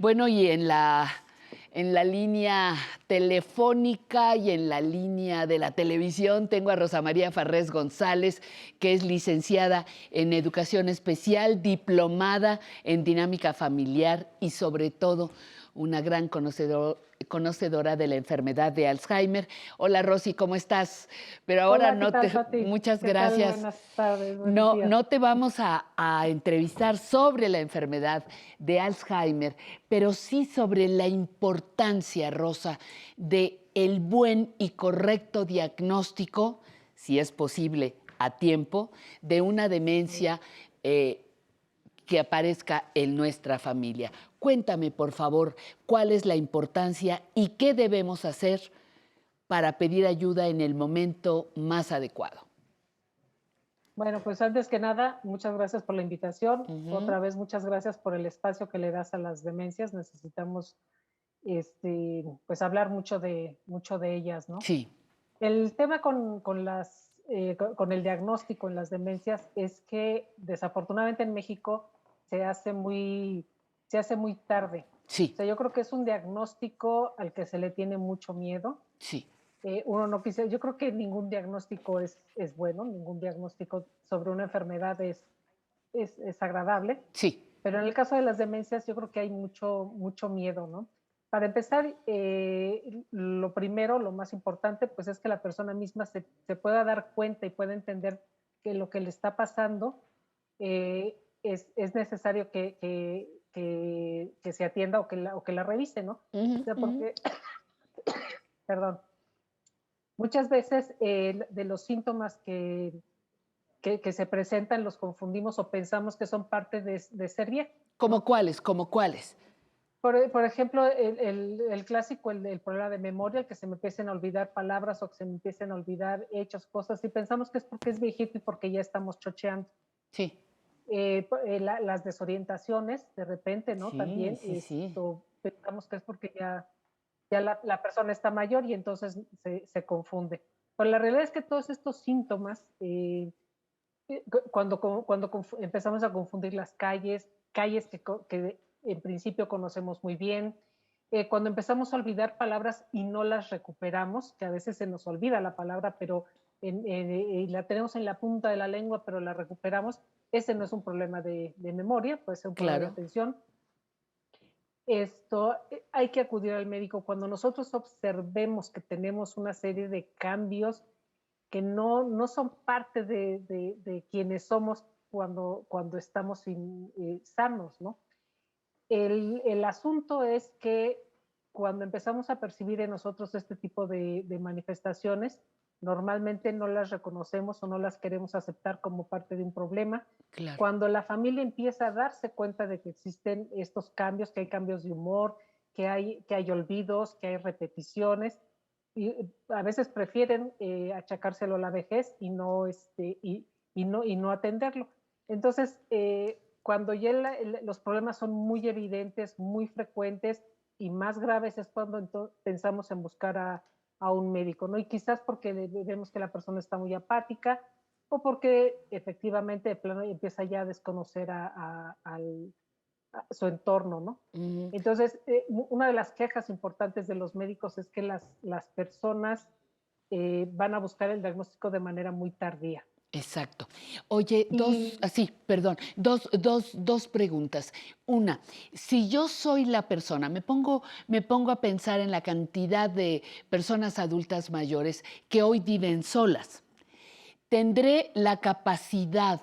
Bueno, y en la línea telefónica y en la línea de la televisión tengo a Rosa María Farrés González, que es licenciada en Educación Especial, diplomada en Dinámica Familiar y sobre todo una gran conocedora de la enfermedad de Alzheimer. Hola Rosy, ¿cómo estás? Pero ahora Hola, ¿qué tal, Pati? muchas ¿Qué tal? gracias. Buenas tardes, buenos No, días. no te vamos a entrevistar sobre la enfermedad de Alzheimer, pero sí sobre la importancia, Rosa, de el buen y correcto diagnóstico, si es posible, a tiempo, de una demencia que aparezca en nuestra familia. Cuéntame, por favor, cuál es la importancia y qué debemos hacer para pedir ayuda en el momento más adecuado. Bueno, pues antes que nada, muchas gracias por la invitación. Ujú. Otra vez, muchas gracias por el espacio que le das a las demencias. Necesitamos, pues hablar mucho de ellas, ¿no? Sí, El tema con el diagnóstico en las demencias es que desafortunadamente en México se hace muy, se hace muy tarde. O sí, sea, yo creo que es un diagnóstico al que se le tiene mucho miedo. sí. Uno no quise, yo creo que ningún diagnóstico es bueno, ningún diagnóstico sobre una enfermedad es agradable, Sí, pero en el caso de las demencias yo creo que hay mucho miedo, ¿no? Para empezar, lo primero, lo más importante, pues es que la persona misma se pueda dar cuenta y pueda entender que lo que le está pasando es necesario que se atienda o que la revise, ¿no? ujú, O sea, ujú. porque, perdón, muchas veces de los síntomas que se presentan los confundimos o pensamos que son parte de ser bien, ¿Cómo ¿no? cuáles? ¿Cómo cuáles? Por ejemplo, el clásico, el problema de memoria, el que se me empiecen a olvidar palabras o que se me empiecen a olvidar hechos, cosas, y pensamos que es porque es viejito y porque ya estamos chocheando. Sí, Las desorientaciones, de repente, ¿no? sí, También sí, sí. pensamos que es porque ya la persona está mayor y entonces se confunde. Pero la realidad es que todos estos síntomas, cuando empezamos a confundir las calles que en principio conocemos muy bien, cuando empezamos a olvidar palabras y no las recuperamos, que a veces se nos olvida la palabra, pero la tenemos en la punta de la lengua, pero la recuperamos, ese no es un problema de memoria, puede ser un problema de Claro. atención. Hay que acudir al médico cuando nosotros observemos que tenemos una serie de cambios que no son parte de quienes somos cuando estamos sanos, ¿no? El asunto es que cuando empezamos a percibir en nosotros este tipo de manifestaciones, normalmente no las reconocemos o no las queremos aceptar como parte de un problema. Claro. Cuando la familia empieza a darse cuenta de que existen estos cambios, que hay cambios de humor, que hay olvidos, que hay repeticiones, y a veces prefieren achacárselo a la vejez y no atenderlo. Entonces, cuando ya los problemas son muy evidentes, muy frecuentes y más graves es cuando pensamos en buscar a un médico, ¿no? Y quizás porque vemos que la persona está muy apática o porque efectivamente de plano empieza ya a desconocer a su entorno, ¿no? Ujú. Entonces, una de las quejas importantes de los médicos es que las personas van a buscar el diagnóstico de manera muy tardía. Exacto. Oye, Y perdón, dos preguntas. Una, si yo soy la persona, me pongo a pensar en la cantidad de personas adultas mayores que hoy viven solas. ¿Tendré la capacidad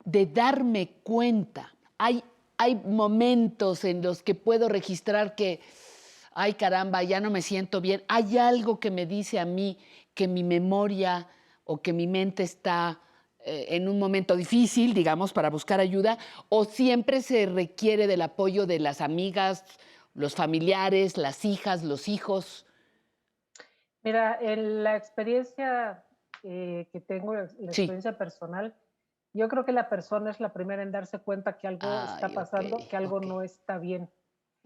de darme cuenta? Hay momentos en los que puedo registrar que, ay caramba, ya no me siento bien. Hay algo que me dice a mí que mi memoria o que mi mente está en un momento difícil, digamos, para buscar ayuda, o siempre se requiere del apoyo de las amigas, los familiares, las hijas, los hijos. mira, en la experiencia que tengo, la Sí. experiencia personal, yo creo que la persona es la primera en darse cuenta que algo está Ay, ok, pasando, que algo ok. no está bien.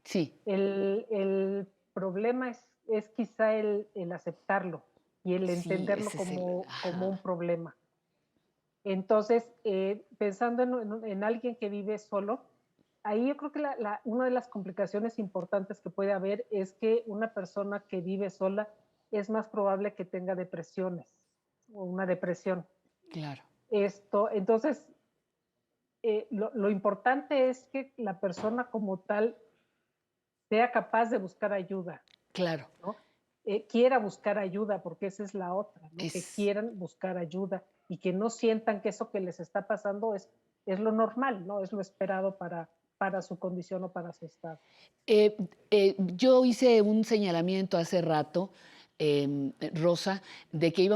Sí, El problema es quizá el aceptarlo y el sí, entenderlo ese es el... como un Ajá. problema. Entonces, pensando en alguien que vive solo, ahí yo creo que una de las complicaciones importantes que puede haber es que una persona que vive sola es más probable que tenga depresiones o una depresión. Claro, Entonces, lo importante es que la persona como tal sea capaz de buscar ayuda, claro. ¿no? Quiera buscar ayuda, porque esa es la otra, ¿no? Que Es, quieran buscar ayuda y que no sientan que eso que les está pasando es lo normal, ¿no? Es lo esperado para su condición o para su estado. yo hice un señalamiento hace rato, Rosa, de que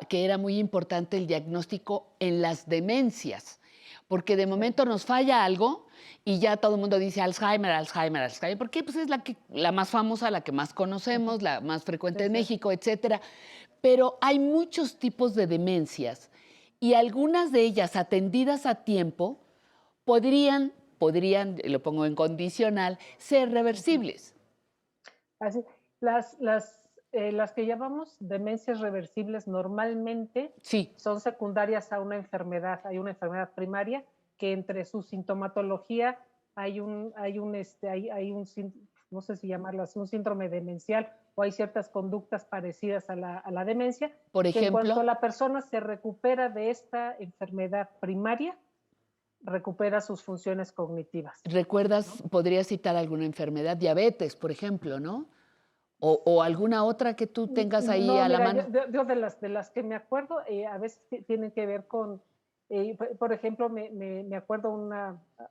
que era muy importante el diagnóstico en las demencias, porque de Sí, momento nos falla algo y ya todo el mundo dice Alzheimer, Alzheimer, Alzheimer, porque pues es la más famosa, la que más ujú, conocemos, la más frecuente sí, en sí. México, etcétera. Pero hay muchos tipos de demencias y algunas de ellas atendidas a tiempo podrían, lo pongo en condicional, ser Ujú. reversibles. Así, las que llamamos demencias reversibles normalmente Sí, son secundarias a una enfermedad. Hay una enfermedad primaria que entre su sintomatología no sé si llamarlo así, un síndrome demencial o hay ciertas conductas parecidas a la demencia, por que en cuanto ejemplo, la persona se recupera de esta enfermedad primaria, recupera sus funciones cognitivas, ¿recuerdas, ¿no? podrías citar alguna enfermedad? Diabetes, por ejemplo, ¿no? O alguna otra que tú tengas ahí No, a la mira, mano. yo de las que me acuerdo, a veces tienen que ver con, por ejemplo, me acuerdo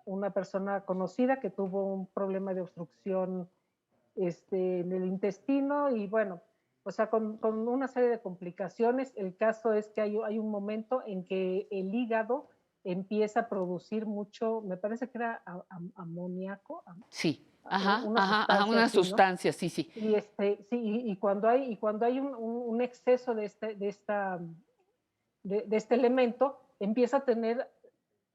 una persona conocida que tuvo un problema de obstrucción en el intestino y bueno, o sea, con una serie de complicaciones. El caso es que hay un momento en que el hígado empieza a producir mucho, me parece que era amoníaco, Sí, ajá, una ajá, ajá, sustancia una así, ¿no? sustancia, sí, sí. Sí, y cuando hay un exceso de este elemento, empieza a tener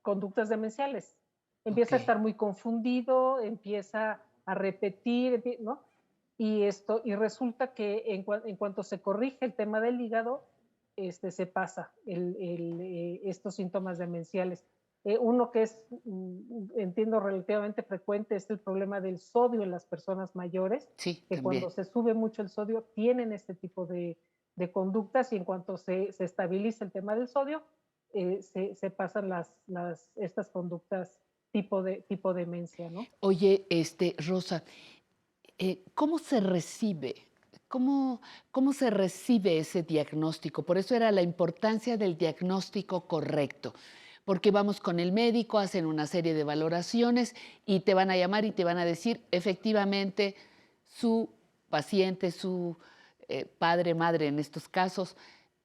conductas demenciales. Ok, Empieza a estar muy confundido, empieza a repetir, ¿no? Y resulta que en cuanto se corrige el tema del hígado, se pasa estos síntomas demenciales. Uno que entiendo, relativamente frecuente es el problema del sodio en las personas mayores, sí, que cuando también. se sube mucho el sodio tienen este tipo de conductas y en cuanto se estabiliza el tema del sodio, se pasan estas conductas tipo demencia, ¿no? Oye, Rosa, ¿cómo se recibe? ¿Cómo, ¿Cómo se recibe ese diagnóstico? Por eso era la importancia del diagnóstico correcto, porque vamos con el médico, hacen una serie de valoraciones y te van a llamar y te van a decir, efectivamente, su paciente, su padre, madre en estos casos,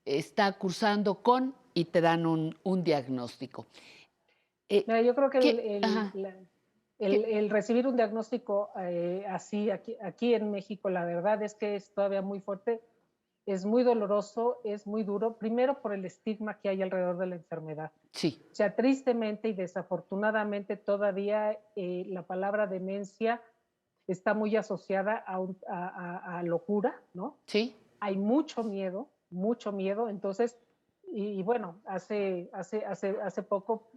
está cursando con y te dan un diagnóstico. Mira, yo creo que Ajá, el recibir un diagnóstico así aquí en México, la verdad es que es todavía muy fuerte, es muy doloroso, es muy duro, primero por el estigma que hay alrededor de la enfermedad. sí, O sea, tristemente y desafortunadamente todavía la palabra demencia está muy asociada a locura, ¿no? sí, Hay mucho miedo, entonces, y bueno, hace poco,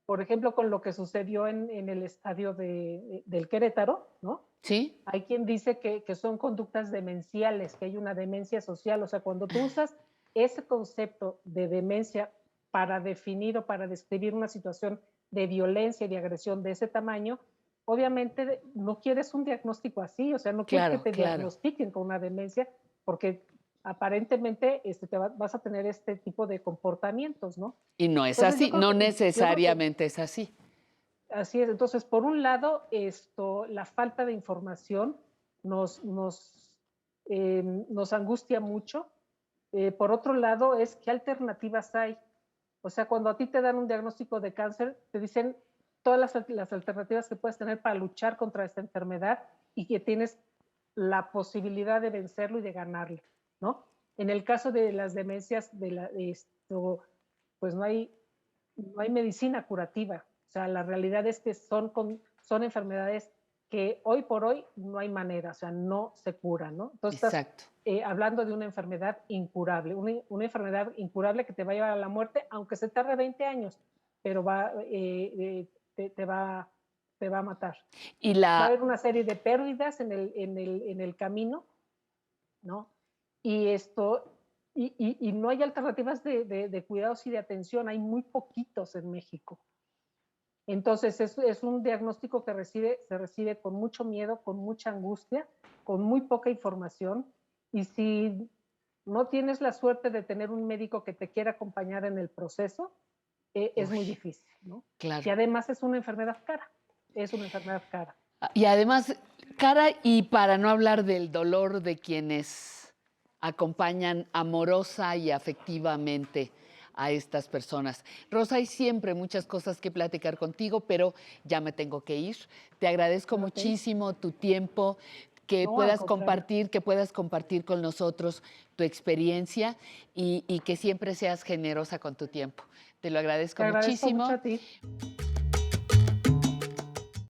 por ejemplo, con lo que sucedió en el estadio del Querétaro, ¿no? sí, Hay quien dice que son conductas demenciales, que hay una demencia social, o sea, cuando tú usas ese concepto de demencia para definir o para describir una situación de violencia y de agresión de ese tamaño, obviamente no quieres un diagnóstico así, o sea, no quieres que claro, te claro. diagnostiquen con una demencia, porque aparentemente vas a tener este tipo de comportamientos, ¿no? Y no es Entonces así, no yo creo que necesariamente es así. así es. Entonces, por un lado, la falta de información nos angustia mucho. Por otro lado, es qué alternativas hay. O sea, cuando a ti te dan un diagnóstico de cáncer, te dicen todas las alternativas que puedes tener para luchar contra esta enfermedad y que tienes la posibilidad de vencerlo y de ganarlo, ¿no? En el caso de las demencias, pues no hay medicina curativa. O sea, la realidad es que son enfermedades que hoy por hoy no hay manera, o sea, no se curan, ¿no? Entonces estás Exacto, hablando de una enfermedad incurable, una enfermedad incurable que te va a llevar a la muerte, aunque se tarde 20 años, pero te va te va a matar. Y Va a la, haber una serie de pérdidas en el camino, ¿no? Y esto, y no hay alternativas de cuidados y de atención, hay muy poquitos en México. Entonces es un diagnóstico que se recibe con mucho miedo, con mucha angustia, con muy poca información. Y si no tienes la suerte de tener un médico que te quiera acompañar en el proceso, es muy uy, difícil, ¿no? Y claro. además es una enfermedad cara, es una enfermedad cara. Y además, cara, y para no hablar del dolor de quienes acompañan amorosa y afectivamente a estas personas. Rosa, hay siempre muchas cosas que platicar contigo, pero ya me tengo que ir. Te agradezco ¿Ok? muchísimo tu tiempo, No, al contrario. que puedas compartir con nosotros tu experiencia y que siempre seas generosa con tu tiempo. Te lo Te agradezco agradezco mucho muchísimo. a ti.